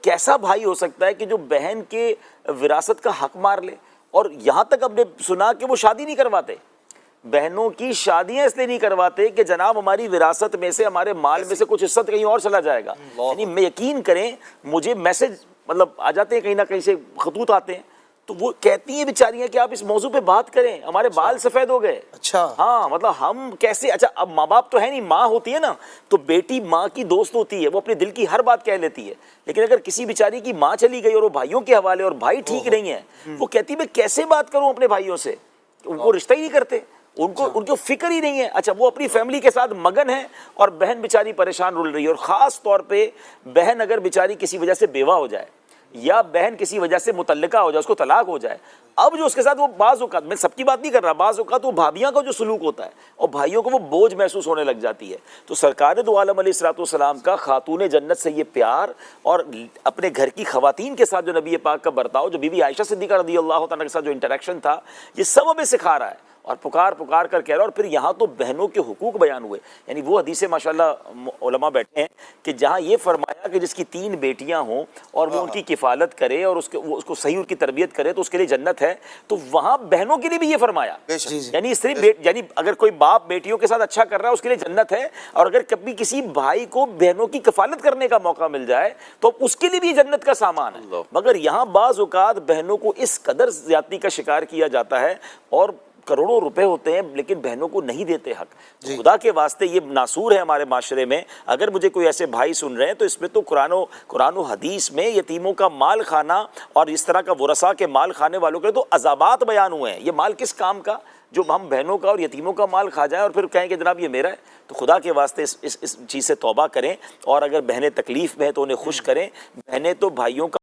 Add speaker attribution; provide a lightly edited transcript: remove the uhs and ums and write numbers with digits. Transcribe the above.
Speaker 1: کیسا بھائی ہو سکتا ہے کہ جو بہن کے وراثت کا حق مار لے؟ اور یہاں تک ہم نے سنا کہ وہ شادی نہیں کرواتے، بہنوں کی شادیاں اس لیے نہیں کرواتے کہ جناب ہماری وراثت میں سے، ہمارے مال میں سے کچھ حصہ کہیں اور چلا جائے گا۔ یعنی میں یقین کریں، مجھے میسج مطلب آ جاتے ہیں، کہیں نہ کہیں سے خطوط آتے ہیں، تو وہ کہتی ہیں بیچاریاں کہ آپ اس موضوع پہ بات کریں، ہمارے بال سفید ہو گئے۔
Speaker 2: اچھا
Speaker 1: ہاں مطلب ہم کیسے، اچھا اب ماں باپ تو ہے نہیں، ماں ہوتی ہے نا، تو بیٹی ماں کی دوست ہوتی ہے، وہ اپنے دل کی ہر بات کہہ لیتی ہے، لیکن اگر کسی بیچاری کی ماں چلی گئی اور وہ بھائیوں کے حوالے، اور بھائی ٹھیک نہیں ہے، وہ کہتی میں کیسے بات کروں اپنے بھائیوں سے، وہ رشتہ ہی نہیں کرتے، ان کو فکر ہی نہیں ہے۔ اچھا وہ اپنی فیملی کے ساتھ مگن ہے، اور بہن بیچاری پریشان رول رہی ہے، اور خاص طور پہ بہن اگر بیچاری کسی وجہ سے بیوہ ہو جائے، یا بہن کسی وجہ سے متعلقہ ہو جائے، اس کو طلاق ہو جائے، اب جو اس کے ساتھ وہ بعض اوقات، میں سب کی بات نہیں کر رہا، بعض اوقات وہ بھابیاں کا جو سلوک ہوتا ہے اور بھائیوں کو وہ بوجھ محسوس ہونے لگ جاتی ہے۔ تو سرکار دو عالم علیہ الصلوۃ والسلام کا خاتون جنت سے یہ پیار، اور اپنے گھر کی خواتین کے ساتھ جو نبی پاک کا برتاؤ، جو بی بی عائشہ صدیقہ رضی اللہ تعالیٰ کے ساتھ جو انٹریکشن تھا، یہ سب ہمیں سکھا رہا ہے، اور پکار کر کہہ رہا ہے۔ اور پھر یہاں تو بہنوں کے حقوق بیان ہوئے، یعنی وہ حدیثیں ماشاءاللہ علماء بیٹھے ہیں کہ جہاں یہ فرمایا کہ جس کی 3 بیٹیاں ہوں اور وہ ان کی کفالت کرے اور اس کو صحیح ان کی تربیت کرے تو اس کے لیے جنت ہے، تو وہاں بہنوں کے لیے بھی یہ فرمایا، یعنی صرف یعنی اگر کوئی باپ بیٹیوں کے ساتھ اچھا کر رہا ہے اس کے لیے جنت ہے، اور اگر کبھی کسی بھائی کو بہنوں کی کفالت کرنے کا موقع مل جائے تو اس کے لیے بھی جنت کا سامان ہے۔ مگر یہاں بعض اوقات بہنوں کو اس قدر زیادتی کا شکار کیا جاتا ہے، اور کروڑوں روپے ہوتے ہیں لیکن بہنوں کو نہیں دیتے حق۔ خدا کے واسطے یہ ناسور ہے ہمارے معاشرے میں۔ اگر مجھے کوئی ایسے بھائی سن رہے ہیں تو اس میں تو قرآن و حدیث میں یتیموں کا مال کھانا اور اس طرح کا ورثاء کے مال کھانے والوں کے تو عذابات بیان ہوئے ہیں۔ یہ مال کس کام کا جو ہم بہنوں کا اور یتیموں کا مال کھا جائیں اور پھر کہیں کہ جناب یہ میرا ہے؟ تو خدا کے واسطے اس چیز سے توبہ کریں، اور اگر بہنیں تکلیف میں ہیں تو انہیں خوش کریں۔ بہنیں تو بھائیوں کا